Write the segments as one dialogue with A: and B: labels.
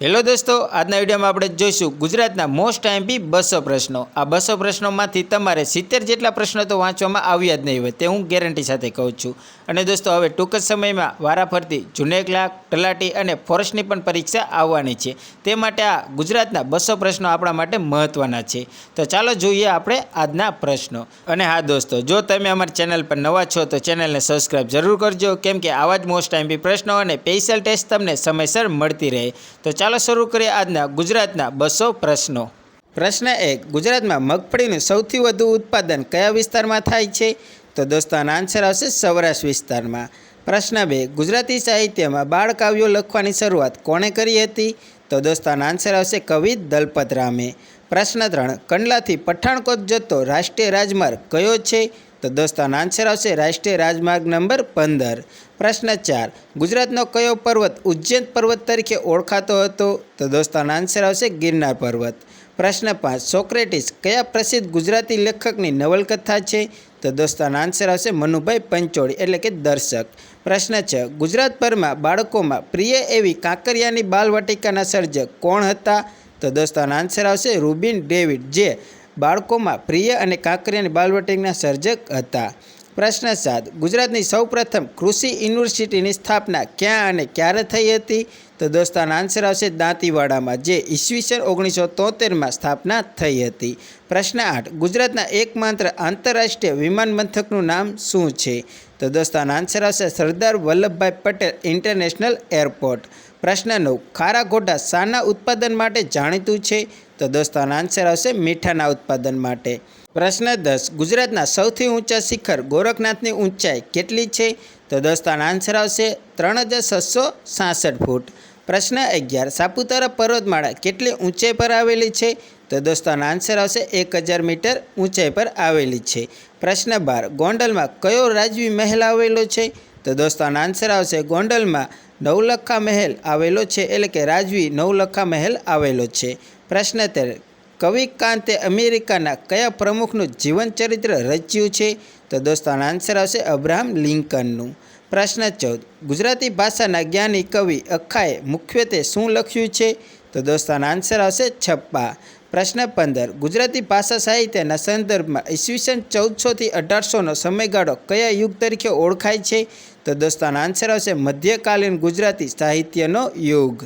A: Hello દોસ્તો, આજના વિડીયોમાં આપણે જોઈશું ગુજરાતના મોસ્ટ આઈએમપી 200 પ્રશ્નો। આ 200 પ્રશ્નોમાંથી તમારે 70 જેટલા પ્રશ્નો તો વાંચવામાં આવ્યા જ નહીં હોય, તે હું ગેરંટી સાથે કહું છું। અને દોસ્તો, હવે ટૂંક જ સમયમાં વારાફરતી જૂને ક્લાર્ક, તલાટી અને ફોરેસ્ટની પણ પરીક્ષા આવવાની છે, તે માટે આ ગુજરાતના 200 પ્રશ્નો આપણા માટે મહત્ત્વના છે। તો ચાલો જોઈએ આપણે આજના પ્રશ્નો। અને હા દોસ્તો, જો તમે અમારી ચેનલ પર નવા છો તો ચેનલને સબસ્ક્રાઈબ જરૂર કરજો, કેમ કે આવા જ મોસ્ટ આઈએમપી પ્રશ્નો અને સ્પેશિયલ ટેસ્ટ તમને સમયસર મળતી રહે। તો ચાલો શરૂ કરીએ આજના ગુજરાતના 200 પ્રશ્નો। પ્રશ્ન 1, ગુજરાતમાં મગફળીનું સૌથી વધુ ઉત્પાદન કયા વિસ્તારમાં થાય છે? તો દોસ્તો, આનો આન્સર આવશે સૌરાષ્ટ્ર વિસ્તારમાં। પ્રશ્ન 2, ગુજરાતી સાહિત્યમાં બાળકાવ્યો લખવાની શરૂઆત કોણે કરી હતી? તો દોસ્તો, આનો આન્સર આવશે કવિ દલપત રામે। પ્રશ્ન 3, કંડલાથી પઠાણકોટ જતો રાષ્ટ્રીય રાજમાર્ગ કયો છે? તો દોસ્તો, આનો આન્સર આવશે રાષ્ટ્રીય રાજમાર્ગ નંબર 15। પ્રશ્ન 4, ગુજરાતનો કયો પર્વત ઉજ્જૈન પર્વત તરીકે ઓળખાતો હતો? તો દોસ્તો, આનો આન્સર આવશે ગિરનાર પર્વત। પ્રશ્ન 5, સોક્રેટિસ કયા પ્રસિદ્ધ ગુજરાતી લેખકની નવલકથા છે? તો દોસ્તો, આનો આન્સર આવશે મનુભાઈ પંચોળી એટલે કે દર્શક। પ્રશ્ન 6, ગુજરાતભરમાં બાળકોમાં પ્રિય એવી કાંકરિયાની બાલવાટિકાના સર્જક કોણ હતા? તો દોસ્તો, આનો આન્સર આવશે રૂબિન ડેવિડ, જે બાળકોમાં પ્રિય અને કાંકરિયાની બાલવાટિકાના સર્જક હતા। પ્રશ્ન 7, ગુજરાતની સૌપ્રથમ કૃષિ યુનિવર્સિટીની સ્થાપના ક્યાં અને ક્યારે થઈ હતી? તો દોસ્તો, આનો આન્સર આવશે દાંતીવાડામાં, જે ઈસવીસન 1973માં સ્થાપના થઈ હતી। પ્રશ્ન 8, ગુજરાતના એકમાત્ર આંતરરાષ્ટ્રીય વિમાન મથકનું નામ શું છે? તો દોસ્તો, આનો આન્સર આવશે સરદાર વલ્લભભાઈ પટેલ ઇન્ટરનેશનલ એરપોર્ટ। પ્રશ્ન 9, ખારા ઘોડા શાના ઉત્પાદન માટે જાણીતું છે? તો દોસ્તો, આનો આન્સર આવશે મીઠાના ઉત્પાદન માટે। પ્રશ્ન 10, ગુજરાતના સૌથી ઊંચા શિખર ગોરખનાથની ઊંચાઈ કેટલી છે? તો દોસ્તો, આનો આન્સર આવશે 3666 ફૂટ। પ્રશ્ન 11, સાપુતારા પર્વતમાળા કેટલી ઊંચાઈ પર આવેલી છે? તો દોસ્તો, આનો આન્સર આવશે 1000 મીટર ઊંચાઈ પર આવેલી છે। પ્રશ્ન 12, ગોંડલમાં કયો રાજવી મહેલ આવેલો છે? તો દોસ્તો, આનો આન્સર આવશે ગોંડલમાં નવલખા મહેલ આવેલો છે, એટલે કે રાજવી નવલખા મહેલ આવેલો છે। પ્રશ્ન 13, કવિ કાંતે અમેરિકાના કયા પ્રમુખનું જીવન ચરિત્ર રચ્યું છે? તો દોસ્તો, આનો આન્સર આવશે અબ્રાહમ લિંકનનું। પ્રશ્ન 14, ગુજરાતી ભાષાના જ્ઞાની કવિ અખાએ મુખ્યત્વે શું લખ્યું છે? તો દોસ્તો, આનો આન્સર આવશે છપ્પા। પ્રશ્ન 15, ગુજરાતી ભાષા સાહિત્યના સંદર્ભમાં ઈસવીસન 1400થી 1800નો સમયગાળો કયા યુગ તરીકે ઓળખાય છે? તો દોસ્તો, આનો આન્સર આવશે મધ્યકાલીન ગુજરાતી સાહિત્યનો યુગ।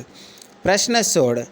A: પ્રશ્ન 16,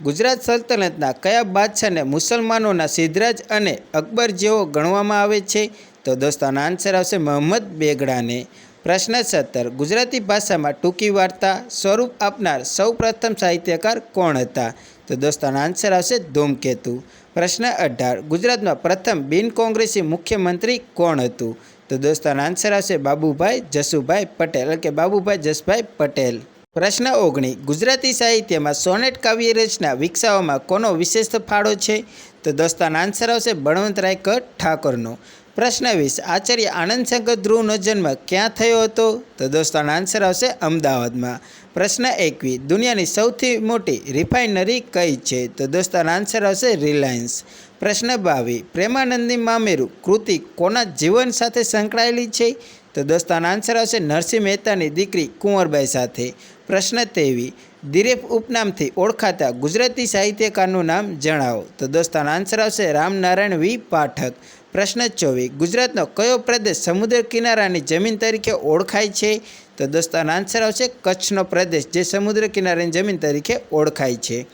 A: ગુજરાત સલ્તનતના કયા બાદશાહને મુસલમાનોના સિદ્ધરાજ અને અકબર જેવો ગણવામાં આવે છે? તો દોસ્તો, આનો આન્સર આવશે મોહમ્મદ બેગડાને। પ્રશ્ન 17, ગુજરાતી ભાષામાં ટૂંકી વાર્તા સ્વરૂપ આપનાર સૌ પ્રથમ સાહિત્યકાર કોણ હતા? તો દોસ્તો, આનો આન્સર આવશે ધૂમકેતુ। પ્રશ્ન 18, ગુજરાતમાં પ્રથમ બિન કોંગ્રેસી મુખ્યમંત્રી કોણ હતું? તો દોસ્તો, આનો આન્સર આવશે બાબુભાઈ જસુભાઈ પટેલ એટલે કે બાબુભાઈ જસભાઈ પટેલ। પ્રશ્ન 19, ગુજરાતી સાહિત્યમાં સોનેટ કાવ્ય રચના વિકસાવવામાં કોનો વિશેષ ફાળો છે? તો દોસ્તો, આનો આન્સર આવશે બળવંતરાય કર ઠાકોરનો। પ્રશ્ન 20, આચાર્ય આનંદશંકર ધ્રુવનો જન્મ ક્યાં થયો હતો? તો દોસ્તો, આનો આન્સર આવશે અમદાવાદમાં। પ્રશ્ન 21, દુનિયાની સૌથી મોટી રિફાઇનરી કઈ છે? તો દોસ્તો, આનો આન્સર આવશે રિલાયન્સ। પ્રશ્ન 22, પ્રેમાનંદની મામેરું કૃતિ કોના જીવન સાથે સંકળાયેલી છે? તો દોસ્તો, આનો આન્સર આવશે નરસિંહ મહેતાની દીકરી કુંવરબાઈ સાથે। પ્રશ્ન 23, દિરેફ ઉપનામથી ઓળખાતા ગુજરાતી સાહિત્યકારનું નામ જણાવો? તો દોસ્તો, આનો આન્સર આવશે રામનારાયણ વી પાઠક। પ્રશ્ન 24, ગુજરાતનો કયો પ્રદેશ સમુદ્ર કિનારાની જમીન તરીકે ઓળખાય છે? તો દોસ્તો, આનો આન્સર આવશે કચ્છનો પ્રદેશ, જે સમુદ્ર કિનારાની જમીન તરીકે ઓળખાય છે।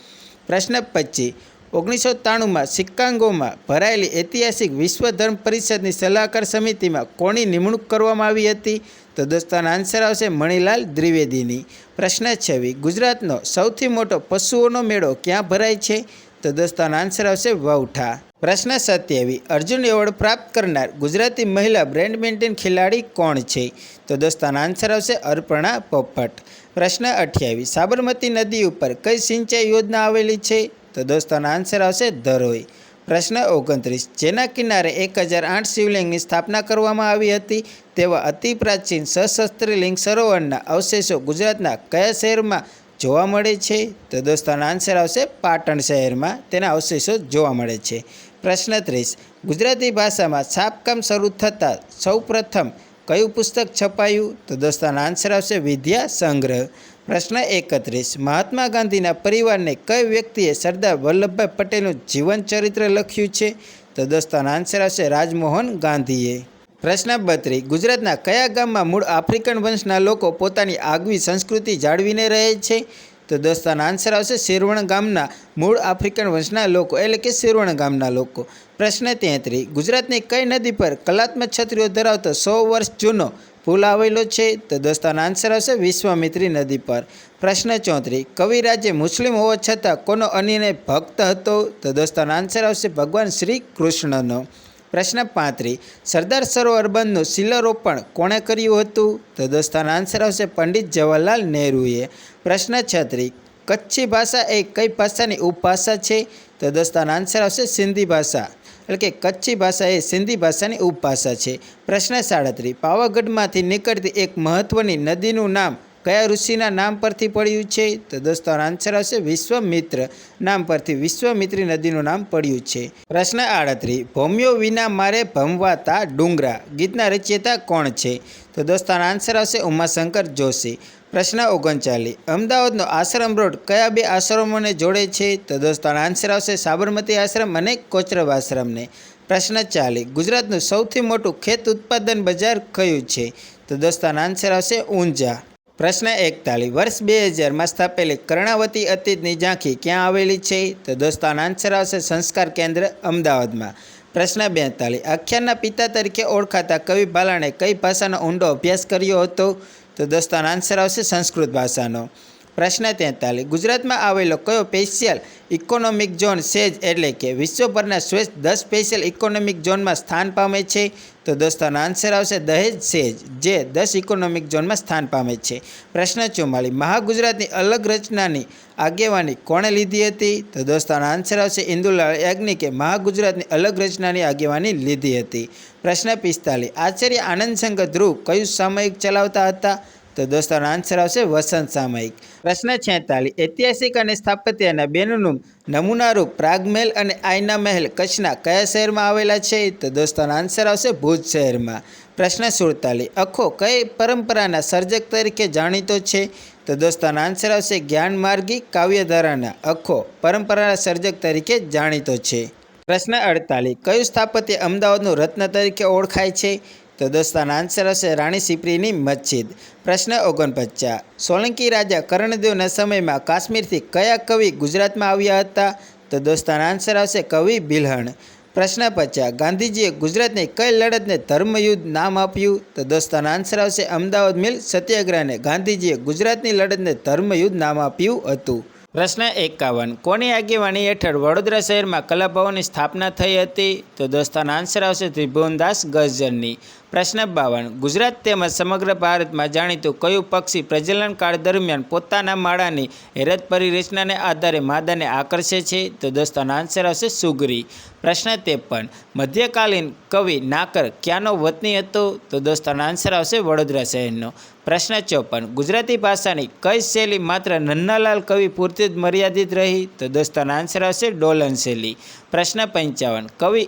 A: પ્રશ્ન 25, 1993માં શિકાગોમાં ભરાયેલી ઐતિહાસિક વિશ્વ ધર્મ પરિષદની સલાહકાર સમિતિમાં કોની નિમણૂક કરવામાં આવી હતી? તો દોસ્તો, આનો આન્સર આવશે મણિલાલ દ્વિવેદીની। પ્રશ્ન 26, ગુજરાતનો સૌથી મોટો પશુઓનો મેળો ક્યાં ભરાય છે? તો દોસ્તો, આનો આન્સર આવશે વૌઠા। પ્રશ્ન 27, અર્જુન એવોર્ડ પ્રાપ્ત કરનાર ગુજરાતી મહિલા બેડમિન્ટન ખેલાડી કોણ છે? તો દોસ્તો, આનો આન્સર આવશે અર્પણા પોપટ। પ્રશ્ન 28, સાબરમતી નદી ઉપર કઈ સિંચાઈ યોજના આવેલી છે? તો દોસ્તો, આનો આન્સર આવશે ધરોઈ। પ્રશ્ન 29, જેના કિનારે 1008 શિવલિંગની સ્થાપના કરવામાં આવી હતી તેવા અતિ પ્રાચીન સશસ્ત્રલિંગ સરોવરના અવશેષો ગુજરાતના કયા શહેરમાં જોવા મળે છે? તો દોસ્તો, આનો આન્સર આવશે પાટણ શહેરમાં તેના અવશેષો જોવા મળે છે। પ્રશ્ન 30, ગુજરાતી ભાષામાં છાપકામ શરૂ થતાં સૌ પ્રથમ કયું પુસ્તક છપાયું? તો દોસ્તો, આનો આન્સર આવશે વિદ્યા સંગ્રહ। પ્રશ્ન 31. મહાત્મા ગાંધીના પરિવારને કઈ વ્યક્તિએ સરદાર વલ્લભભાઈ પટેલનું જીવન ચરિત્ર લખ્યું છે? તો દોસ્તો આનો આન્સર આવશે રાજમોહન ગાંધીએ. પ્રશ્ન 32. ગુજરાતના કયા ગામમાં મૂળ આફ્રિકન વંશના લોકો પોતાની આગવી સંસ્કૃતિ જાળવીને રહે છે? તો દોસ્તો આનો આન્સર આવશે શિરવણ ગામના મૂળ આફ્રિકન વંશના લોકો એટલે કે શિરવણ ગામના લોકો. પ્રશ્ન 33. ગુજરાતની કઈ નદી પર કલાત્મક છત્રીઓ ધરાવતો 100 વર્ષ જૂનો પુલ આવેલો છે? તો દોસ્તો આનો આન્સર આવશે વિશ્વામિત્રી નદી પર. પ્રશ્ન 34. કવિરાજે મુસ્લિમ હોવા છતાં કોનો અનિર્ણય ભક્ત હતો? તો દોસ્તો આનો આન્સર આવશે ભગવાન શ્રી કૃષ્ણનો. પ્રશ્ન 35. સરદાર સરોવર બંધનું શિલારોપણ કોણે કર્યું હતું? તો દોસ્તો આનો આન્સર આવશે પંડિત જવાહરલાલ નહેરુએ. પ્રશ્ન 36. કચ્છી ભાષા એ કઈ ભાષાની ઉપભાષા છે? તો દોસ્તો આનો આન્સર આવશે સિંધી ભાષા એટલે કે કચ્છી ભાષા એ સિંધી ભાષાની ઉપભાષા છે. પ્રશ્ન 37. પાવાગઢમાંથી નીકળતી એક મહત્વની નદીનું નામ કયા ઋષિના નામ પરથી પડ્યું છે? તો દોસ્તો આનો આન્સર આવશે વિશ્વામિત્ર નામ પરથી વિશ્વામિત્રી નદીનું નામ પડ્યું છે. પ્રશ્ન 38. ભૌમ્યો વિના મારે ભમવાતા ડુંગરા ગીતના રચયિતા કોણ છે? તો દોસ્તો આનો આન્સર આવશે ઉમાશંકર જોશી. પ્રશ્ન 39. અમદાવાદનો આશ્રમ રોડ કયા બે આશ્રમોને જોડે છે? તો દોસ્તો આનો આન્સર આવશે સાબરમતી આશ્રમ અને કોચરબ આશ્રમને. પ્રશ્ન 40. ગુજરાતનું સૌથી મોટું ખેત ઉત્પાદન બજાર કયું છે? તો દોસ્તો આનો આન્સર આવશે ઊંઝા. પ્રશ્ન 41. વર્ષ 2000માં સ્થાપેલી કર્ણાવતી અતીતની ઝાંખી ક્યાં આવેલી છે? તો દોસ્તો આનો આન્સર આવશે સંસ્કાર કેન્દ્ર અમદાવાદમાં. પ્રશ્ન 42. આખ્યાનના પિતા તરીકે ઓળખાતા કવિ ભાલાણે કઈ ભાષાનો ઊંડો અભ્યાસ કર્યો હતો? તો દોસ્તો આનો આન્સર આવશે સંસ્કૃત ભાષાનો. પ્રશ્ન 43. ગુજરાતમાં આવેલો કયો સ્પેશિયલ ઇકોનોમિક ઝોન સેજ એટલે કે વિશ્વભરના શ્રેષ્ઠ 10 સ્પેશિયલ ઇકોનોમિક ઝોનમાં સ્થાન પામે છે? તો દોસ્તો આનો આન્સર આવશે દહેજ સેજ જે 10 ઇકોનોમિક ઝોનમાં સ્થાન પામે છે. પ્રશ્ન 44. મહાગુજરાતની અલગ રચનાની આગેવાની કોણે લીધી હતી? તો દોસ્તો આનો આન્સર આવશે ઇન્દુલાલ યાજ્ઞિકે મહાગુજરાતની અલગ રચનાની આગેવાની લીધી હતી. પ્રશ્ન 45. આચાર્ય આનંદશંકર ધ્રુવ કયું સામયિક ચલાવતા હતા? તો દોસ્તોનો આન્સર આવશે વસંત સામયિક. પ્રશ્ન 46. ઐતિહાસિક અને સ્થાપત્યના બેનનું નમૂનારૂપ પ્રાગમહેલ અને આયના મહેલ કચ્છના કયા શહેરમાં આવેલા છે? તો દોસ્તોનો આન્સર આવશે ભુજ શહેરમાં. પ્રશ્ન 47. અખો કઈ પરંપરાના સર્જક તરીકે જાણીતો છે? તો દોસ્તોનો આન્સર આવશે જ્ઞાનમાર્ગી કાવ્યધારાના અખો પરંપરાના સર્જક તરીકે જાણીતો છે. પ્રશ્ન 48. કયું સ્થાપત્ય અમદાવાદનું રત્ન તરીકે ઓળખાય છે? તો દોસ્તોનો આન્સર આવશે રાણી સિપ્રીની મસ્જિદ. પ્રશ્ન 49. સોલંકી રાજા કર્ણદેવના સમયમાં કાશ્મીરથી કયા કવિ ગુજરાતમાં આવ્યા હતા? તો દોસ્તોનો આન્સર આવશે કવિ બિલ્હણ. પ્રશ્ન 50. ગાંધીજીએ ગુજરાતની કઈ લડતને ધર્મયુદ્ધ નામ આપ્યું? તો દોસ્તોનો આન્સર આવશે અમદાવાદ મિલ સત્યાગ્રહને ગાંધીજીએ ગુજરાતની લડતને ધર્મયુદ્ધ નામ આપ્યું હતું. પ્રશ્ન 51. કોની આગેવાની હેઠળ વડોદરા શહેરમાં કલાભવનની સ્થાપના થઈ હતી? તો દોસ્તોનો આન્સર આવશે ત્રિભુવનદાસ ગર્જનની. પ્રશ્ન 52. ગુજરાત તેમજ સમગ્ર ભારતમાં જાણીતું કયું પક્ષી પ્રજનન કાળ દરમિયાન પોતાના માળાની હેરતભરી રચનાને આધારે માદાને આકર્ષે છે? તો દોસ્તોનો આન્સર આવશે સુગરી. પ્રશ્ન 53. મધ્યકાલીન કવિ નાકર ક્યાંનો વતની હતો? તો દોસ્તોનો આન્સર આવશે વડોદરા શહેરનો. પ્રશ્ન 54. ગુજરાતી ભાષાની કઈ શૈલી માત્ર નન્નાલાલ કવિ પૂરતી જ મર્યાદિત રહી? તો દોસ્તોનો આન્સર આવશે ડોલન શૈલી. પ્રશ્ન 55. કવિ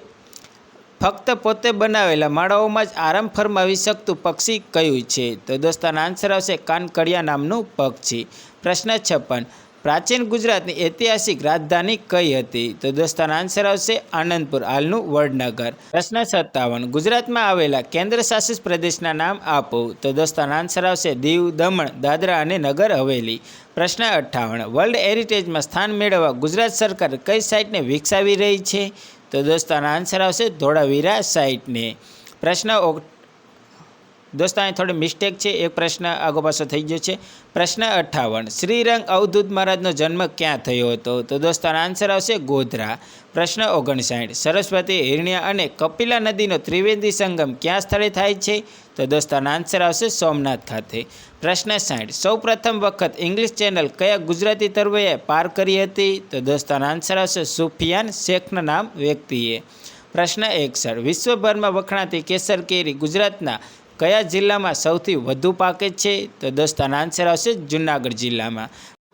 A: ફક્ત પોતે બનાવેલા માળાઓમાં જ આરામ ફરમાવી શકતું પક્ષી કયું છે? તો દોસ્તોનો આન્સર આવશે કાનકડિયા નામનું પક્ષી. પ્રશ્ન 56. પ્રાચીન ગુજરાતની ઐતિહાસિક રાજધાની કઈ હતી? તો દોસ્તોનો આન્સર આવશે આનંદપુર હાલનું વડનગર. પ્રશ્ન 57. ગુજરાતમાં આવેલા કેન્દ્ર શાસિત પ્રદેશના નામ આપો. તો દોસ્તોનો આન્સર આવશે દીવ, દમણ, દાદરા અને નગર હવેલી. પ્રશ્ન 58. વર્લ્ડ હેરિટેજમાં સ્થાન મેળવવા ગુજરાત સરકાર કઈ સાઇટને વિકસાવી રહી છે? તો દોસ્તોનો આન્સર આવશે ધોળાવીરા સાઇટને. પ્રશ્ન દોસ્તો અહીં થોડી મિસ્ટેક છે, એક પ્રશ્ન આગો પાછો થઈ ગયો છે. પ્રશ્ન 58. શ્રીરંગ અવધૂત મહારાજનો જન્મ ક્યાં થયો હતો? તો દોસ્તોનો આન્સર આવશે ગોધરા. પ્રશ્ન 59. સરસ્વતી, હિરણ્યા અને કપિલા નદીનો ત્રિવેદી સંગમ ક્યાં સ્થળે થાય છે? તો દોસ્તોનો આન્સર આવશે સોમનાથ ખાતે. પ્રશ્ન 60. સૌ પ્રથમ વખત ઇંગ્લિશ ચેનલ કયા ગુજરાતી તરવૈયાએ પાર કરી હતી? તો દોસ્તોનો આન્સર આવશે સુફિયાન શેખના નામ વ્યક્તિએ. પ્રશ્ન 61. વિશ્વભરમાં વખણાતી કેસર કેરી ગુજરાતના કયા જિલ્લામાં સૌથી વધુ પાકે છે? તો દોસ્તોનો આન્સર આવશે જૂનાગઢ જિલ્લામાં.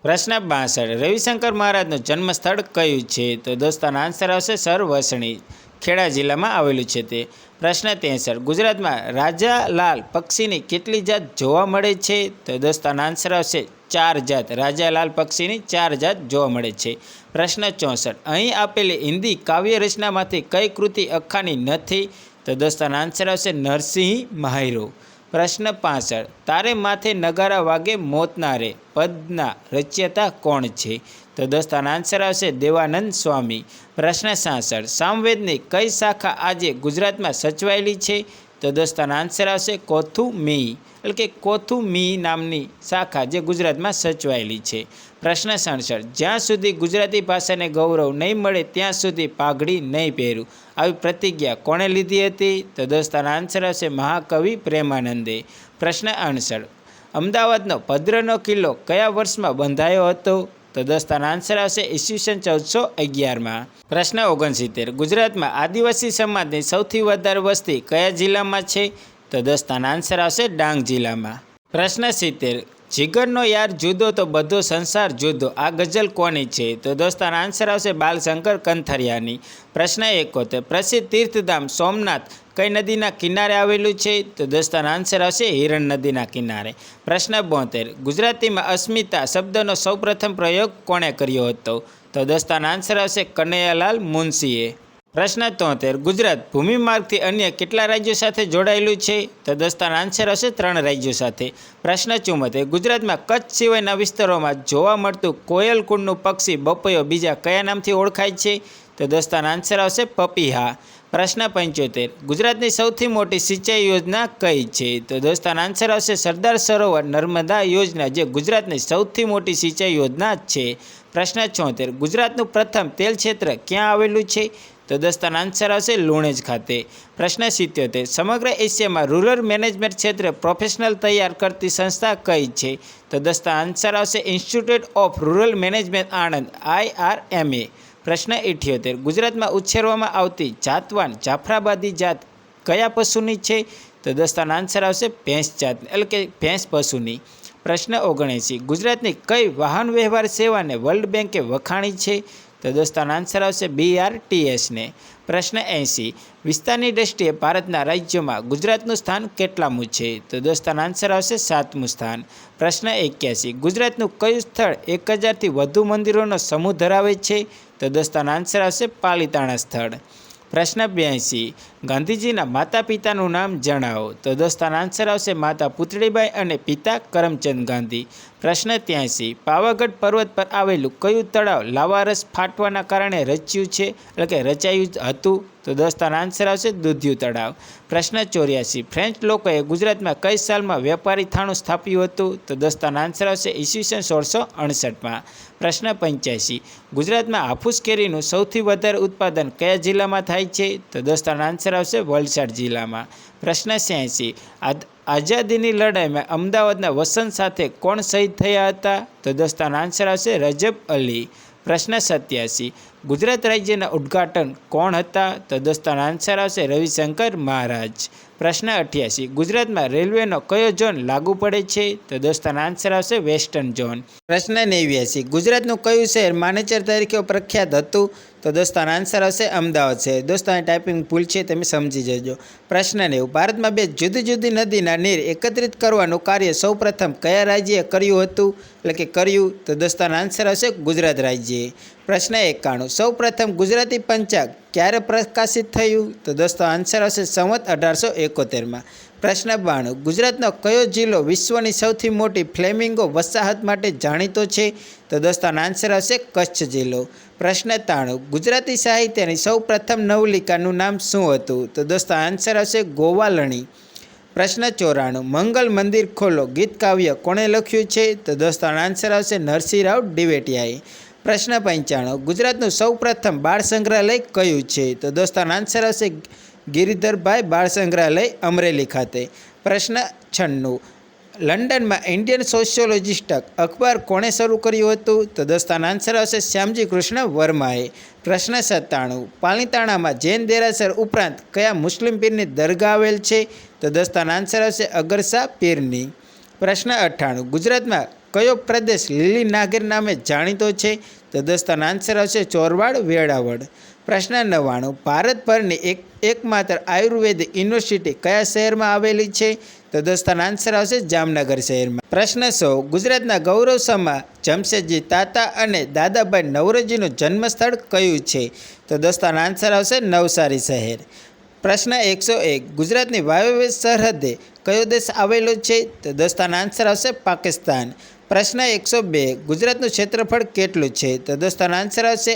A: પ્રશ્ન 62 રવિશંકર મહારાજનું જન્મસ્થળ કયું છે? તો દોસ્તો આનો આન્સર આવશે સરવસણી, ખેડા જિલ્લામાં આવેલું છે તે. પ્રશ્ન 63 ગુજરાતમાં રાજાલાલ પક્ષીની કેટલી જાત જોવા મળે છે? તો દોસ્તો આનો આન્સર આવશે 4 જાત. રાજાલાલ પક્ષીની 4 જાત જોવા મળે છે. પ્રશ્ન 64 અહીં આપેલી હિન્દી કાવ્ય રચનામાંથી કઈ કૃતિ અખાની નથી? તો દોસ્તો આનો આન્સર આવશે નરસિંહ મહાયરો. પ્રશ્ન 65 તારે માથે નગારા વાગે મોતના રે પદના રચયિતા કોણ છે? તો દોસ્તો આનો આન્સર આવશે દેવાનંદ સ્વામી. પ્રશ્ન 66 સામવેદની કઈ શાખા આજે ગુજરાતમાં સચવાયેલી છે? તો દોસ્તો આનો આન્સર આવશે કોથુમી, એટલે કે કોથુમી નામની શાખા જે ગુજરાતમાં સચવાયેલી છે. પ્રશ્ન 67 જ્યાં સુધી ગુજરાતી ભાષાને ગૌરવ નહીં મળે ત્યાં સુધી પાઘડી નહીં પહેરું, આવી પ્રતિજ્ઞા કોણે લીધી હતી? તો દોસ્તો આનો આન્સર આવશે મહાકવિ પ્રેમાનંદે. પ્રશ્ન 68 અમદાવાદનો ભદ્રનો કિલ્લો કયા વર્ષમાં બંધાયો હતો? તો દોસ્તો આનો આન્સર આવશે ઈસવીસન 1411માં. પ્રશ્ન 69 ગુજરાતમાં આદિવાસી સમાજની સૌથી વધારે વસ્તી કયા જિલ્લામાં છે? તો દોસ્તો આનો આન્સર આવશે ડાંગ જિલ્લામાં. પ્રશ્ન 70 જીગરનો યાર જુદો તો બધો સંસાર જુદો, આ ગઝલ કોની છે? તો દોસ્તો આનો આન્સર આવશે બાલશંકર કંથરિયાની. પ્રશ્ન 71 પ્રસિદ્ધ તીર્થધામ સોમનાથ કઈ નદીના કિનારે આવેલું છે? તો દોસ્તો આનો આન્સર આવશે હિરણ નદીના કિનારે. પ્રશ્ન 72 ગુજરાતીમાં અસ્મિતા શબ્દનો સૌપ્રથમ પ્રયોગ કોણે કર્યો હતો? તો દોસ્તો આનો આન્સર આવશે કનૈયાલાલ મુનશીએ. પ્રશ્ન 73 ગુજરાત ભૂમિમાર્ગથી અન્ય કેટલા રાજ્યો સાથે જોડાયેલું છે? તો દોસ્તો આનો આન્સર આવશે 3 રાજ્યો સાથે. પ્રશ્ન 74 ગુજરાતમાં કચ્છ સિવાયના વિસ્તારોમાં જોવા મળતું કોયલકુંડનું પક્ષી બપૈયો બીજા કયા નામથી ઓળખાય છે? તો દોસ્તો આનો આન્સર આવશે પપીહા. પ્રશ્ન 75 ગુજરાતની સૌથી મોટી સિંચાઈ યોજના કઈ છે? તો દોસ્તો આનો આન્સર આવશે સરદાર સરોવર નર્મદા યોજના જે ગુજરાતની સૌથી મોટી સિંચાઈ યોજના છે. પ્રશ્ન 76 ગુજરાતનું પ્રથમ તેલ ક્ષેત્ર ક્યાં આવેલું છે? તો દોસ્તો આનો આન્સર આવશે લુણેજ ખાતે. પ્રશ્ન 77 સમગ્ર એશિયામાં રૂરલ મેનેજમેન્ટ ક્ષેત્રે પ્રોફેશનલ તૈયાર કરતી સંસ્થા કઈ છે? તો દોસ્તો આન્સર આવશે institute of rural management Anand IRMA. પ્રશ્ન 78 ગુજરાતમાં ઉછેરવામાં આવતી જાતવાન જાફરાબાદી જાત કયા પશુની છે? તો દોસ્તો આનો આન્સર આવશે ભેંસ જાત, એટલે કે ભેંસ પશુની. પ્રશ્ન 79 ગુજરાતની કઈ વાહન વ્યવહાર સેવાને વર્લ્ડ બેન્કે વખાણી છે? તો દોસ્તો આનો આન્સર આવશે BRTSને. પ્રશ્ન 80 વિસ્તારની દ્રષ્ટિએ ભારતના રાજ્યોમાં ગુજરાતનું સ્થાન કેટલામું છે? તો દોસ્તો આનો આન્સર આવશે 7મું સ્થાન. પ્રશ્ન 81 ગુજરાતનું કયું સ્થળ 1000થી વધુ મંદિરોનો સમૂહ ધરાવે છે? તો દોસ્તો આનો આન્સર આવશે પાલીતાણા સ્થળ. પ્રશ્ન 82 ગાંધીજીના માતા પિતાનું નામ જણાવો. તો દોસ્તો આનો આન્સર આવશે માતા પુતળીબાઈ અને પિતા કરમચંદ ગાંધી. પ્રશ્ન 83 પાવાગઢ પર્વત પર આવેલું કયું તળાવ લાવારસ ફાટવાના કારણે રચ્યું છે, એટલે કે રચાયું હતું? તો દોસ્તો આનો આન્સર આવશે દૂધિયું તળાવ. પ્રશ્ન 84 ફ્રેન્ચ લોકોએ ગુજરાતમાં કઈ સાલમાં વેપારી થાણું સ્થાપ્યું હતું? તો દોસ્તો આનો આન્સર આવશે ઈસવીસન 1668માં. પ્રશ્ન 85 ગુજરાતમાં હાફૂસ કેરીનું સૌથી વધારે ઉત્પાદન કયા જિલ્લામાં થાય છે? તો દોસ્તો આનો આન્સર આવશે વલસાડ જિલ્લામાં. પ્રશ્ન 86 આઝાદીની લડાઈમાં અમદાવાદના વસંત સાથે કોણ શહીદ થયા હતા? તો દોસ્તો આનો આન્સર આવશે રજબ અલી. પ્રશ્ન 87 ગુજરાત રાજ્યના ઉદ્ઘાટન કોણ હતા? તો દોસ્તો આનો આન્સર આવશે રવિશંકર મહારાજ. પ્રશ્ન 88 ગુજરાતમાં રેલવેનો કયો ઝોન લાગુ પડે છે? તો દોસ્તો આનો આન્સર આવશે વેસ્ટર્ન ઝોન. પ્રશ્ન 89 ગુજરાતનું કયું શહેર માનેચર તરીકે પ્રખ્યાત હતું? તો દોસ્તો આનો આન્સર આવશે અમદાવાદ શહેર. દોસ્તો અહીં ટાઈપિંગ ભૂલ છે, તમે સમજી જજો. પ્રશ્ન 90 ભારતમાં 2 જુદી જુદી નદીના નીર એકત્રિત કરવાનું કાર્ય સૌપ્રથમ કયા રાજ્યે કર્યું હતું, એટલે કે કર્યું? તો દોસ્તો આનો આન્સર આવશે ગુજરાત રાજ્યે. પ્રશ્ન 91 સૌપ્રથમ ગુજરાતી પંચાંગ ક્યારે પ્રકાશિત થયું? તો દોસ્તો આન્સર આવશે સંવત 1871માં. પ્રશ્ન 92 ગુજરાતનો કયો જિલ્લો વિશ્વની સૌથી મોટી ફ્લેમિંગો વસાહત માટે જાણીતો છે? તો દોસ્તો આનો આન્સર આવશે કચ્છ જિલ્લો. પ્રશ્ન 93 ગુજરાતી સાહિત્યની સૌ પ્રથમ નવલિકાનું નામ શું હતું? તો દોસ્તો આન્સર આવશે ગોવાલણી. પ્રશ્ન 94 મંગલ મંદિર ખોલો ગીત કાવ્ય કોણે લખ્યું છે? તો દોસ્તો આનો આન્સર આવશે નરસિંહરાવ દિવેટિયાએ. પ્રશ્ન 95 ગુજરાતનું સૌ પ્રથમ બાળ સંગ્રહાલય કયું છે? તો દોસ્તો આનો આન્સર આવશે ગિરિધરભાઈ બાળ સંગ્રહાલય અમરેલી ખાતે. પ્રશ્ન 96 લંડનમાં ઇન્ડિયન સોશિયોલોજિસ્ટ અખબાર કોણે શરૂ કર્યું હતું? તો દોસ્તો આનો આન્સર આવશે શ્યામજી કૃષ્ણ વર્માએ. પ્રશ્ન 97 પાલીતાણામાં જૈન દેરાસર ઉપરાંત કયા મુસ્લિમ પીરની દરગાહ આવેલ છે? તો દોસ્તો આનો આન્સર આવશે અગરસા પીરની. પ્રશ્ન 98 ગુજરાતમાં કયો પ્રદેશ લીલી નાગર નામે જાણીતો છે? તો દોસ્તો આન્સર આવશે ચોરવાડ વેળાવળ. પ્રશ્ન 99. ભારતભરની એકમાત્ર આયુર્વેદિક યુનિવર્સિટી કયા શહેરમાં આવેલી છે? તો દોસ્તો આન્સર આવશે જામનગર શહેરમાં. પ્રશ્ન 100. ગુજરાતના ગૌરવસમા જમશેદજી તાતા અને દાદાભાઈ નવરોજીનું જન્મસ્થળ કયું છે? તો દોસ્તો આન્સર આવશે નવસારી શહેર. પ્રશ્ન 101. ગુજરાતની વાયવ્ય સરહદે કયો દેશ આવેલો છે? તો દોસ્તો આન્સર આવશે પાકિસ્તાન. પ્રશ્ન 102. ગુજરાતનું ક્ષેત્રફળ કેટલું છે? તો દોસ્તો આન્સર આવશે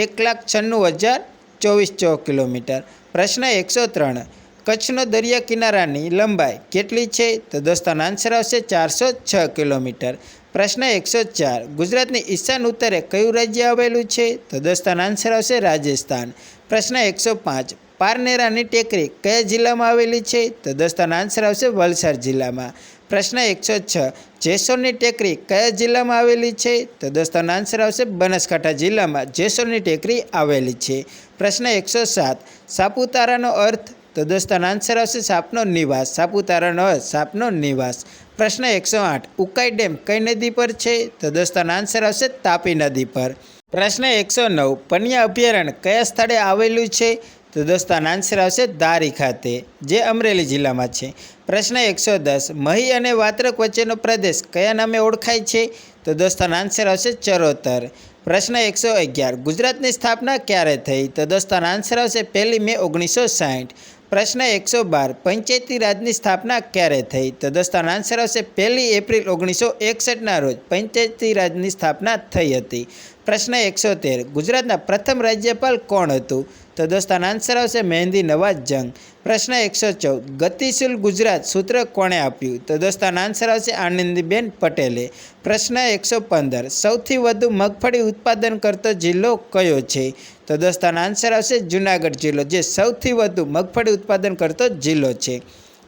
A: 1,96,024 કિલોમીટર. પ્રશ્ન 103. કચ્છનો દરિયા કિનારાની લંબાઈ કેટલી છે? તો દોસ્તો આન્સર આવશે 406 કિલોમીટર. પ્રશ્ન 104. ગુજરાતની ઈશાન ઉત્તરે કયું રાજ્ય આવેલું છે? તો દોસ્તો આન્સર આવશે રાજસ્થાન. પ્રશ્ન 105. પારનેરાની ટેકરી કયા જિલ્લામાં આવેલી છે? તો દોસ્તો આન્સર આવશે વલસાડ જિલ્લામાં. પ્રશ્ન 106. જેસોરની ટેકરી કયા જિલ્લામાં આવેલી છે? તો દોસ્તો આન્સર આવશે બનાસકાંઠા જિલ્લામાં જેસોરની ટેકરી આવેલી છે. પ્રશ્ન 107. સાપુતારાનો અર્થ? તો દોસ્તો આન્સર આવશે સાપનો નિવાસ. સાપુતારાનો અર્થ સાપનો નિવાસ. પ્રશ્ન 108. ઉકાઈ ડેમ કઈ નદી પર છે? તો દોસ્તો આન્સર આવશે તાપી નદી પર. પ્રશ્ન 109. પનિયા અભયારણ્ય કયા સ્થળે આવેલું છે? તો દોસ્તો આન્સર આવશે ધારી ખાતે, જે અમરેલી જિલ્લામાં છે. પ્રશ્ન 110. મહી અને વાત્રક વચ્ચેનો પ્રદેશ કયા નામે ઓળખાય છે? તો દોસ્તો આન્સર આવશે ચરોતર. પ્રશ્ન 111. ગુજરાતની સ્થાપના ક્યારે થઈ? તો દોસ્તો આન્સર આવશે 1 મે 1960. પ્રશ્ન 112. પંચાયતી રાજની સ્થાપના ક્યારે થઈ? તો દોસ્તો આન્સર આવશે 1 એપ્રિલ 1961ના રોજ પંચાયતી રાજની સ્થાપના થઈ હતી. પ્રશ્ન 113. ગુજરાતના પ્રથમ રાજ્યપાલ કોણ હતું? તો દોસ્તો આન્સર આવશે મહેંદી નવાજ જંગ. પ્રશ્ન 114. ગતિશીલ ગુજરાત સૂત્ર કોણે આપ્યું? તો દોસ્તો આન્સર આવશે આનંદીબેન પટેલે. પ્રશ્ન 115. સૌથી વધુ મગફળી ઉત્પાદન કરતો જિલ્લો કયો છે? તો દોસ્તો આન્સર આવશે જૂનાગઢ જિલ્લો, જે સૌથી વધુ મગફળી ઉત્પાદન કરતો જિલ્લો છે.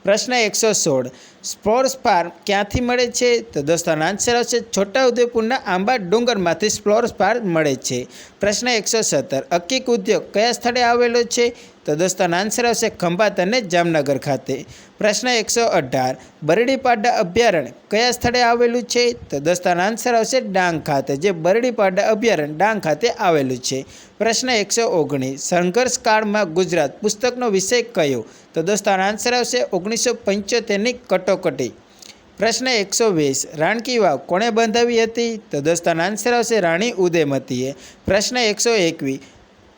A: પ્રશ્ન 116. સ્પોર્સ ફાર્મ ક્યાંથી મળે છે? તો દોસ્તો આન્સર આવશે છોટાઉદેપુરના આંબા ડુંગરમાંથી સ્પોર્સ ફાર્મ મળે છે. પ્રશ્ન 117. અકીક ઉદ્યોગ કયા સ્થળે આવેલો છે? તો દોસ્તો આન્સર આવશે ખંભાત અને જામનગર ખાતે. પ્રશ્ન 118. બરડીપાડા અભયારણ્ય કયા સ્થળે આવેલું છે? તો દોસ્તો આન્સર આવશે ડાંગ ખાતે, જે બરડીપાડા અભયારણ્ય ડાંગ ખાતે આવેલું છે. પ્રશ્ન 119. સંઘર્ષ કાળમાં ગુજરાત પુસ્તકનો વિષય કયો? તો દોસ્તો આન્સર આવશે 1975ની કટોકટી. પ્રશ્ન 120. રાણકી વાવ કોણે બંધાવી હતી? તો દોસ્તો આન્સર આવશે રાણી ઉદયમતીએ. પ્રશ્ન 121.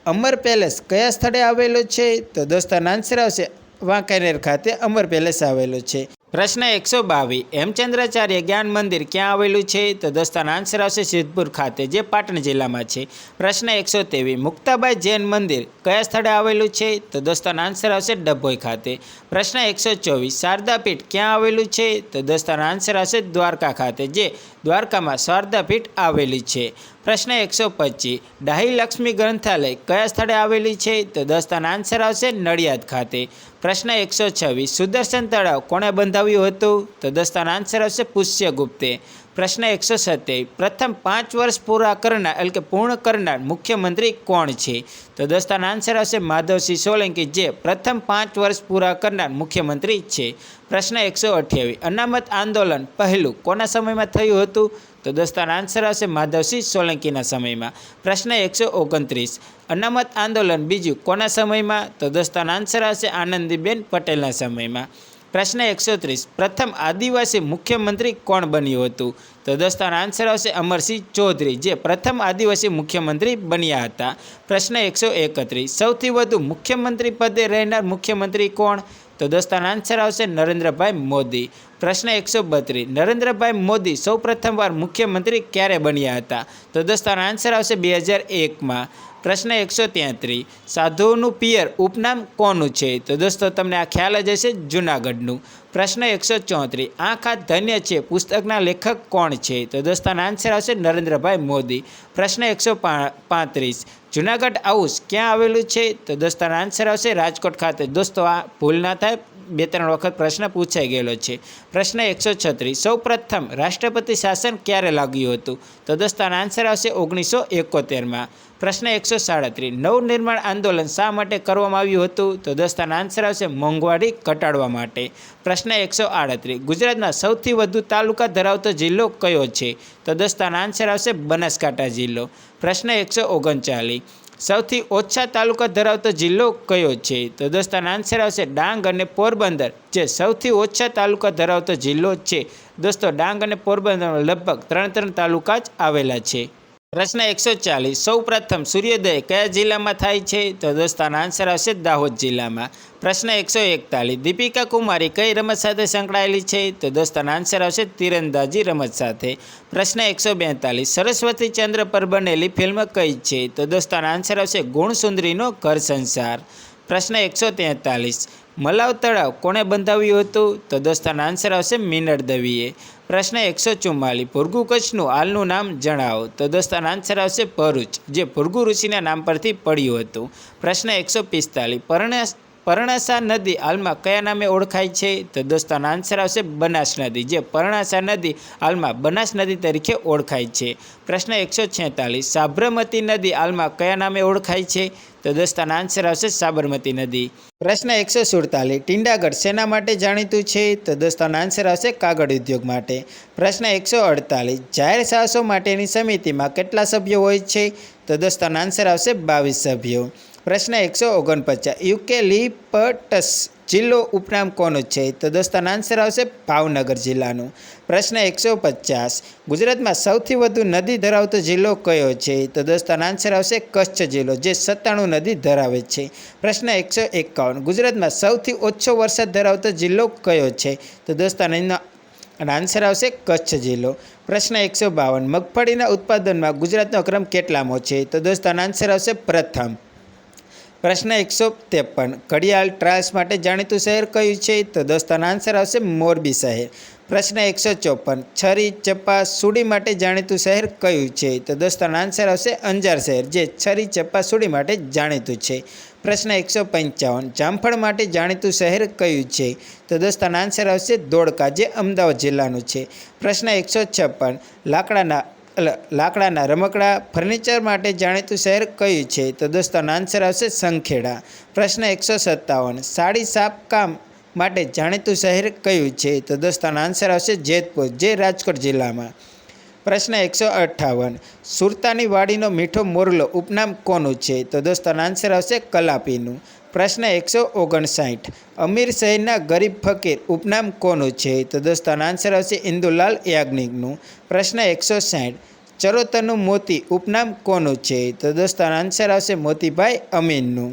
A: અમર પેલેસ કયા સ્થળે આવેલો છે? તો દોસ્તો આન્સર આવશે વાંકાનેર ખાતે અમર પેલેસ આવેલો છે. પ્રશ્ન 122. હેમચંદ્રાચાર્ય જ્ઞાન મંદિર ક્યાં આવેલું છે? તો દોસ્તો આન્સર આવશે સિદ્ધપુર ખાતે, જે પાટણ જિલ્લામાં છે. પ્રશ્ન 123. મુક્તાબાઈ જૈન મંદિર કયા સ્થળે આવેલું છે? તો દોસ્તો આન્સર આવશે ડભોઈ ખાતે. પ્રશ્ન 124. શારદાપીઠ ક્યાં આવેલું છે? તો દોસ્તો આન્સર આવશે દ્વારકા ખાતે, જે દ્વારકામાં શારદાપીઠ આવેલી છે. પ્રશ્ન 125. ડાહી લક્ષ્મી ગ્રંથાલય કયા સ્થળે આવેલી છે? તો દોસ્તો આન્સર આવશે નડિયાદ ખાતે. પ્રશ્ન 126. સુદર્શન તળાવ કોણે બંધાવ્યું હતું? તો દોસ્તો આન્સર આવશે પુષ્યગુપ્તે. પ્રશ્ન 127. પ્રથમ 5 વર્ષ પૂરા કરનાર એટલે કે પૂર્ણ કરનાર મુખ્યમંત્રી કોણ છે? તો દોસ્તો આન્સર આવશે માધવસિંહ સોલંકી, જે પ્રથમ 5 વર્ષ પૂરા કરનાર મુખ્યમંત્રી છે. પ્રશ્ન 128. અનામત આંદોલન પહેલું કોના સમયમાં થયું હતું? તો દોસ્તો આન્સર આવશે માધવસિંહ સોલંકીના સમયમાં. પ્રશ્ન 129. અનામત આંદોલન બીજું કોના સમયમાં? તો દોસ્તો આન્સર આવશે આનંદીબેન પટેલના સમયમાં. પ્રશ્ન 130. પ્રથમ આદિવાસી મુખ્યમંત્રી કોણ બન્યું હતું? તો દોસ્તો આન્સર આવશે અમરસિંહ ચૌધરી, જે પ્રથમ આદિવાસી મુખ્યમંત્રી બન્યા હતા. પ્રશ્ન 131. સૌથી વધુ મુખ્યમંત્રી પદે રહેનાર મુખ્યમંત્રી કોણ? તો દોસ્તો આન્સર આવશે નરેન્દ્રભાઈ મોદી. પ્રશ્ન 132. નરેન્દ્રભાઈ મોદી સૌ પ્રથમવાર મુખ્યમંત્રી ક્યારે બન્યા હતા? તો દોસ્તો આન્સર આવશે 2001માં. પ્રશ્ન 133. સાધુઓનું પિયર ઉપનામ કોનું છે? તો દોસ્તો તમને આ ખ્યાલ જ હશે, જૂનાગઢનું. પ્રશ્ન 134. આંખ આ ધન્ય છે પુસ્તકના લેખક કોણ છે? તો દોસ્તો આન્સર આવશે નરેન્દ્રભાઈ મોદી. પ્રશ્ન 135. જૂનાગઢ હાઉસ ક્યાં આવેલું છે? તો દોસ્તો આન્સર આવશે રાજકોટ ખાતે. દોસ્તો આ ભૂલ ના થાય, 2-3 વખત પ્રશ્ન પૂછાઈ ગયેલો છે. પ્રશ્ન 136, સૌ પ્રથમ રાષ્ટ્રપતિ શાસન ક્યારે લાગ્યું હતું? તો દોસ્તો આનો આન્સર આવશે 1971માં. પ્રશ્ન 137, નવનિર્માણ આંદોલન શા માટે કરવામાં આવ્યું હતું? તો દોસ્તો આનો આન્સર આવશે મોંઘવારી ઘટાડવા માટે. પ્રશ્ન 138, ગુજરાતમાં સૌથી વધુ તાલુકા ધરાવતો જિલ્લો કયો છે? તો દોસ્તો આનો આન્સર આવશે બનાસકાંઠા જિલ્લો. પ્રશ્ન 139, સૌથી ઓછા તાલુકા ધરાવતો જિલ્લો કયો છે? તો દોસ્તો આનો આન્સર આવશે ડાંગ અને પોરબંદર, જે સૌથી ઓછા તાલુકા ધરાવતો જિલ્લો છે. દોસ્તો ડાંગ અને પોરબંદરમાં લગભગ 3 તાલુકા જ આવેલા છે. પ્રશ્ન 140, સૌ પ્રથમ સૂર્યોદય કયા જિલ્લામાં થાય છે? તો દોસ્તો આનો આન્સર આવશે દાહોદ જિલ્લામાં. પ્રશ્ન 141, દીપિકા કુમારી કઈ રમત સાથે સંકળાયેલી છે? તો દોસ્તો આનો આન્સર આવશે તીરંદાજી રમત સાથે. પ્રશ્ન 142, સરસ્વતી ચંદ્ર પર બનેલી ફિલ્મ કઈ છે? તો દોસ્તો આનો આન્સર આવશે ગુણસુંદરીનો ઘર સંસાર. પ્રશ્ન 143, મલાવ તળાવ કોણે બંધાવ્યું હતું? તો દોસ્તો આનો આન્સર આવશે મિનળ દવીએ. પ્રશ્ન 144, ભૃગુ કચ્છનું હાલનું નામ જણાવો. તો દોસ્તો આનો આન્સર આવશે ભરૂચ, જે ભૃગુ ઋષિના નામ પરથી પડ્યું હતું. પ્રશ્ન 145, પરણાસા નદી હાલમાં કયા નામે ઓળખાય છે? તો દોસ્તો આનો આન્સર આવશે બનાસ નદી, જે પરણાસા નદી હાલમાં બનાસ નદી તરીકે ઓળખાય છે. પ્રશ્ન 146, સાબરમતી નદી હાલમાં કયા નામે ઓળખાય છે? તો દોસ્તો આનો આન્સર આવશે સાબરમતી નદી. પ્રશ્ન 147, ટીંડાગઢ શેના માટે જાણીતું છે? તો દોસ્તો આનો આન્સર આવશે કાગળ ઉદ્યોગ માટે. પ્રશ્ન 148, જાહેર સાહસો માટેની સમિતિમાં કેટલા સભ્યો હોય છે? તો દોસ્તો આનો આન્સર આવશે 22 સભ્યો. પ્રશ્ન 149, યુકેલિપ્ટસ જિલ્લો ઉપનામ કોનું છે? તો દોસ્તો આનો આન્સર આવશે ભાવનગર જિલ્લાનું. પ્રશ્ન 150, ગુજરાતમાં સૌથી વધુ નદી ધરાવતો જિલ્લો કયો છે? તો દોસ્તો આનો આન્સર આવશે કચ્છ જિલ્લો, જે 97 નદી ધરાવે છે. પ્રશ્ન 151, ગુજરાતમાં સૌથી ઓછો વરસાદ ધરાવતો જિલ્લો કયો છે? તો દોસ્તો આનો આન્સર આવશે કચ્છ જિલ્લો. પ્રશ્ન 152, મગફળીના ઉત્પાદનમાં ગુજરાતનો ક્રમ કેટલામો છે? તો દોસ્તો આનો આન્સર આવશે પ્રથમ. પ્રશ્ન 153, ઘડિયાળ ટ્રાયલ્સ માટે જાણીતું શહેર કયું છે? તો દોસ્તો આનો આન્સર આવશે મોરબી શહેર. પ્રશ્ન 154, છરી ચપ્પા સૂડી માટે જાણીતું શહેર કયું છે? તો દોસ્તો આનો આન્સર આવશે અંજાર શહેર, જે છરી ચપ્પા સૂડી માટે જાણીતું છે. પ્રશ્ન 155, જામફળ માટે જાણીતું શહેર કયું છે? તો દોસ્તો આનો આન્સર આવશે ધોળકા, જે અમદાવાદ જિલ્લાનું છે. પ્રશ્ન 156, લાકડાના રમકડા ફર્નિચર માટે જાણીતું શહેર કયું છે? તો દોસ્તો આનો આન્સર આવશે સંખેડા. પ્રશ્ન 157, સાડી સાપકામ માટે જાણીતું શહેર કયું છે? તો દોસ્તો આનો આન્સર આવશે જેતપુર, જે રાજકોટ જિલ્લામાં. પ્રશ્ન 158, સુરતાની વાડીનો મીઠો મોરલો ઉપનામ કોનું છે? તો દોસ્તો આનો આન્સર આવશે કલાપીનું. પ્રશ્ન 159, અમીર શહેરના ગરીબ ફકીર ઉપનામ કોનું છે? તો દોસ્તો આનો આન્સર આવશે ઇન્દુલાલ યાજ્ઞિકનું. પ્રશ્ન 160, ચરોતરનું મોતી ઉપનામ કોનું છે? તો દોસ્તો આનો આન્સર આવશે મોતીભાઈ અમીનનું.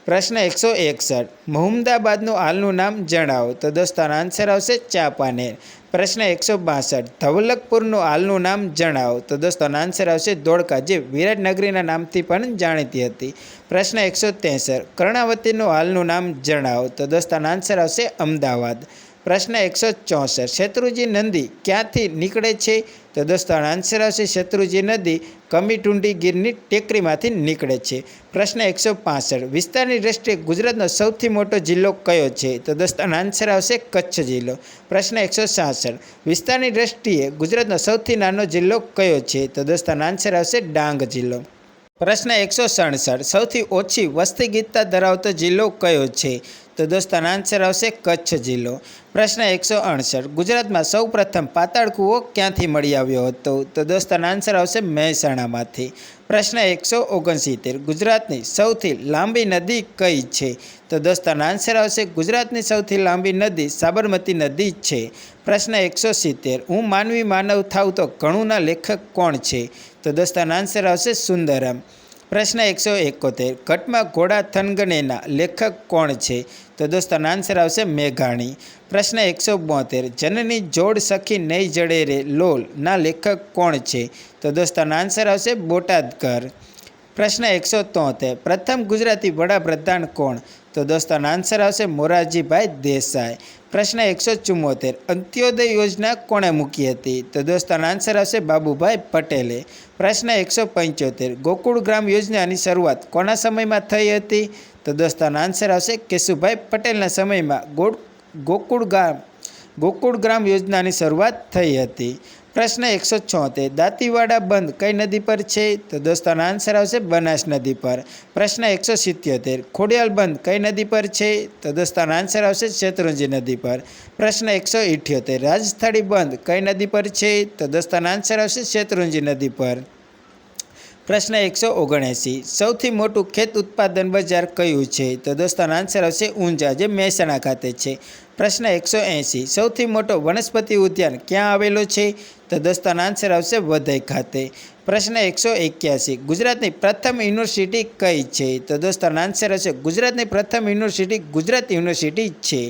A: પ્રશ્ન 161, મહમદાબાદનું હાલનું નામ જણાવો. તો દોસ્તો આનો આન્સર આવશે ચાંપાનેર. પ્રશ્ન 162, ધવલકપુરનું હાલનું નામ જણાવો. તો દોસ્તો આનો આન્સર આવશે ધોળકા, જે વિરાટનગરીના નામથી પણ જાણીતી હતી. પ્રશ્ન 163, કર્ણાવતીનું હાલનું નામ જણાવો. તો દોસ્તો આનો આન્સર આવશે અમદાવાદ. પ્રશ્ન 164, શેત્રુંજી નદી ક્યાંથી નીકળે છે? તો દોસ્તો આનો આન્સર આવશે શેત્રુંજી નદી કમીટુંડી ગીરની ટેકરીમાંથી નીકળે છે. પ્રશ્ન 165, વિસ્તારની દ્રષ્ટિએ ગુજરાતનો સૌથી મોટો જિલ્લો કયો છે? તો દોસ્તો આનો આન્સર આવશે કચ્છ જિલ્લો. પ્રશ્ન 166, વિસ્તારની દ્રષ્ટિએ ગુજરાતનો સૌથી નાનો જિલ્લો કયો છે? તો દોસ્તો આનો આન્સર આવશે ડાંગ જિલ્લો. પ્રશ્ન 167, સૌથી ઓછી વસ્તી ગીતતા ધરાવતો જિલ્લો કયો છે? તો દોસ્તો આનો આન્સર આવશે કચ્છ જિલ્લો. પ્રશ્ન 168, ગુજરાતમાં સૌ પ્રથમ પાતાળ કૂવો ક્યાંથી મળી આવ્યો હતો? તો દોસ્તો આનો આન્સર આવશે મહેસાણામાંથી. પ્રશ્ન 169, ગુજરાતની સૌથી લાંબી નદી કઈ છે? તો દોસ્તો આનો આન્સર આવશે ગુજરાતની સૌથી લાંબી નદી સાબરમતી નદી છે. પ્રશ્ન 170, હું માનવી માનવ થાવ તો ઘણુંના લેખક કોણ છે? તો દોસ્તો આનો આન્સર આવશે સુંદરમ. પ્રશ્ન 171, ઘટમાં ઘોડા થનગનેના લેખક કોણ છે? તો દોસ્તો આનો આન્સર આવશે મેઘાણી. પ્રશ્ન 172, જનની જોડ સખી નહીં જડે રે લોલ ના લેખક કોણ છે? તો દોસ્તો આનો આન્સર આવશે બોટાદકર. પ્રશ્ન 173, પ્રથમ ગુજરાતી વડાપ્રધાન કોણ? તો દોસ્તો આનો આન્સર આવશે મોરારજીભાઈ દેસાઈ. પ્રશ્ન 174, અંત્યોદય યોજના કોણે મૂકી હતી? તો દોસ્તો આનો આન્સર આવશે બાબુભાઈ પટેલે. પ્રશ્ન 175, ગોકુળ ગ્રામ યોજનાની શરૂઆત કોના સમયમાં થઈ હતી? તો દોસ્તો આનો આન્સર આવશે કેશુભાઈ પટેલના સમયમાં ગોકુળગ્રામ યોજનાની શરૂઆત થઈ હતી? પ્રશ્ન 176 દાંતીવાડા બંધ કઈ નદી પર છે? તો દોસ્તો આનો આન્સર આવશે બનાસ નદી પર. પ્રશ્ન 177 ખોડિયાલ બંધ કઈ નદી પર છે? તો દોસ્તો આનો આન્સર આવશે શેત્રુંજી નદી પર. પ્રશ્ન 178 રાજસ્થળી બંધ કઈ નદી પર છે? તો દોસ્તો આનો આન્સર આવશે શેત્રુંજી નદી પર. પ્રશ્ન 179 સૌથી મોટું ખેત ઉત્પાદન બજાર કયું છે? તો દોસ્તો આનો આન્સર આવશે ઊંઝા, જે મહેસાણા ખાતે છે. પ્રશ્ન 180 સૌથી મોટો વનસ્પતિ ઉદ્યાન ક્યાં આવેલો છે? તો દોસ્તો આનો આન્સર આવશે વઘઈ ખાતે. પ્રશ્ન 181 ગુજરાતની પ્રથમ યુનિવર્સિટી કઈ છે? તો દોસ્તો આનો આન્સર આવશે ગુજરાતની પ્રથમ યુનિવર્સિટી ગુજરાત યુનિવર્સિટી છે.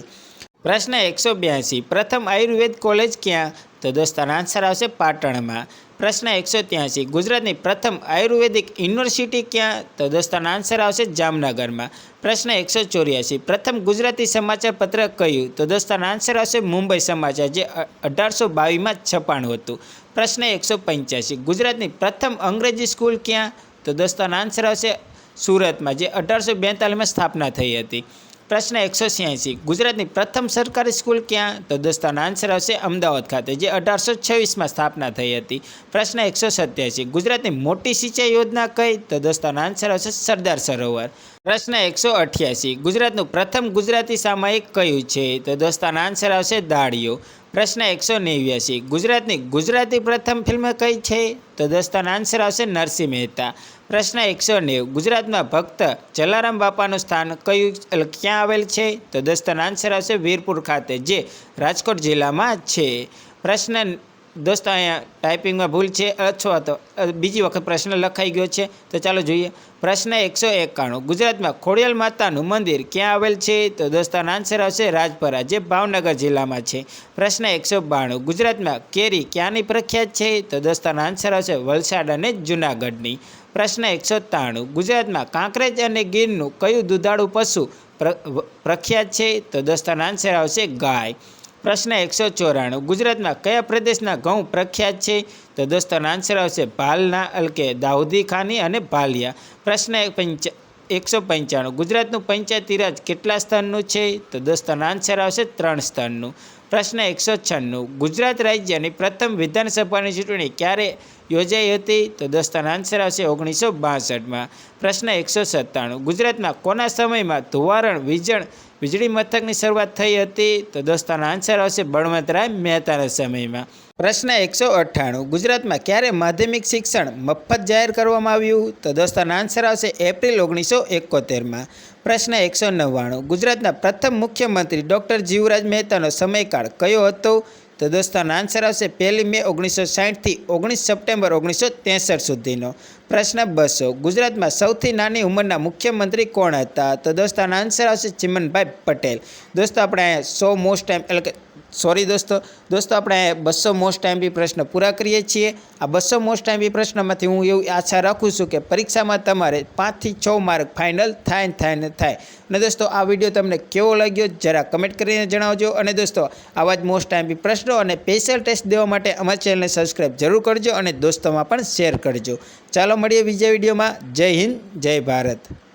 A: પ્રશ્ન 182 પ્રથમ આયુર્વેદ કોલેજ ક્યાં? તો દોસ્તો આનો આન્સર આવશે પાટણમાં. પ્રશ્ન 183 ગુજરાતની પ્રથમ આયુર્વેદિક યુનિવર્સિટી ક્યાં? તો દોસ્તો આનો આન્સર આવશે જામનગરમાં. પ્રશ્ન 184 પ્રથમ ગુજરાતી સમાચાર પત્ર કયું? તો દોસ્તો આનો આન્સર આવશે મુંબઈ સમાચાર, જે 1822માં છપાણું હતું. પ્રશ્ન 185 ગુજરાતની પ્રથમ અંગ્રેજી સ્કૂલ ક્યાં? તો દોસ્તો આનો આન્સર આવશે સુરતમાં, જે 1842માં સ્થાપના થઈ હતી. પ્રશ્ન 186 ગુજરાતની પ્રથમ સરકારી સ્કૂલ ક્યાં? તો દોસ્તો આનો આન્સર આવશે અમદાવાદ ખાતે, જે 1826માં સ્થાપના થઈ હતી. પ્રશ્ન 187 ગુજરાતની મોટી સિંચાઈ યોજના કઈ? તો દોસ્તો આનો આન્સર આવશે સરદાર સરોવર. પ્રશ્ન 188 ગુજરાતનું પ્રથમ ગુજરાતી સામાયિક કયું છે? તો દોસ્તો આનો આન્સર આવશે દાળિયો. પ્રશ્ન 189 ગુજરાતની ગુજરાતી પ્રથમ ફિલ્મ કઈ છે? તો દોસ્તો આનો આન્સર આવશે નરસિંહ મહેતા. પ્રશ્ન 190 ગુજરાતમાં ભક્ત જલારામ બાપાનું સ્થાન કયું ક્યાં આવેલ છે? તો દોસ્તો આનો આન્સર આવશે વીરપુર ખાતે, જે રાજકોટ જિલ્લામાં છે. પ્રશ્ન દોસ્તો અહીંયા ટાઈપિંગમાં ભૂલ છે, અથવા તો બીજી વખત પ્રશ્ન લખાઈ ગયો છે, તો ચાલો જોઈએ. પ્રશ્ન 191 ગુજરાતમાં ખોડિયાલ માતાનું મંદિર ક્યાં આવેલ છે? તો દોસ્તો આનો આન્સર આવશે રાજપરા, જે ભાવનગર જિલ્લામાં છે. પ્રશ્ન 192 ગુજરાતમાં કેરી ક્યાંની પ્રખ્યાત છે? તો દોસ્તો આનો આન્સર આવશે વલસાડ અને જૂનાગઢની. પ્રશ્ન 193 ગુજરાતમાં કાંકરેજ અને ગીરનું કયું દુધાળુ પશુ પ્રખ્યાત છે? તો દોસ્તો આનો આન્સર આવશે ગાય. પ્રશ્ન 194 ગુજરાતમાં કયા પ્રદેશના ઘઉં પ્રખ્યાત છે? તો દોસ્તો આનો આન્સર આવશે ભાલના, કે દાઉદી ખાની અને ભાલિયા. પ્રશ્ન 195 ગુજરાતનું પંચાયતી રાજ કેટલા સ્તરનું છે? તો દોસ્તો આનો આન્સર આવશે 3 સ્તરનું. પ્રશ્ન 196 ગુજરાત રાજ્યની પ્રથમ વિધાનસભાની ચૂંટણી ક્યારે યોજાઈ હતી? તો દોસ્તો આનો આન્સર આવશે 1962માં. પ્રશ્ન 197 ગુજરાતમાં કોના સમયમાં ધોવારણ વીજળી મથકની શરૂઆત થઈ હતી? તો દોસ્તો આનો આન્સર આવશે બળવંતરાય મહેતાના સમયમાં. પ્રશ્ન 198 ગુજરાતમાં ક્યારે માધ્યમિક શિક્ષણ મફત જાહેર કરવામાં આવ્યું? તો દોસ્તો આનો આન્સર આવશે એપ્રિલ 1971માં. પ્રશ્ન 199 ગુજરાતના પ્રથમ મુખ્યમંત્રી ડૉક્ટર જીવરાજ મહેતાનો સમયકાળ કયો હતો? તો દોસ્તો આનો આન્સર આવશે 1 મે 1960 થી 19 સપ્ટેમ્બર 1963 સુધીનો. પ્રશ્ન 200 ગુજરાતમાં સૌથી નાની ઉંમરના મુખ્યમંત્રી કોણ હતા? તો દોસ્તો આનો આન્સર આવશે ચિમનભાઈ પટેલ. દોસ્તો આપણે 100 મોસ્ટ ટાઈમ દોસ્તો આપણે 200 મોસ્ટ ટાઈમથી પ્રશ્ન પૂરા કરીએ છીએ. આ 200 મોસ્ટ ટાઈમથી પ્રશ્નમાંથી હું એવી આશા રાખું છું કે પરીક્ષામાં તમારે 5 થી 6 માર્ક ફાઇનલ થાય. અને દોસ્તો આ વિડીયો તમને કેવો લાગ્યો જરા કમેન્ટ કરીને જણાવજો. અને દોસ્તો આવા જ મોસ્ટ ટાઈમથી પ્રશ્નો અને સ્પેશિયલ ટેસ્ટ દેવા માટે અમારી ચેનલને સબસ્ક્રાઈબ જરૂર કરજો અને દોસ્તોમાં પણ શેર કરજો. ચાલો મળીએ બીજા વિડીયોમાં. જય હિન્દ, જય ભારત.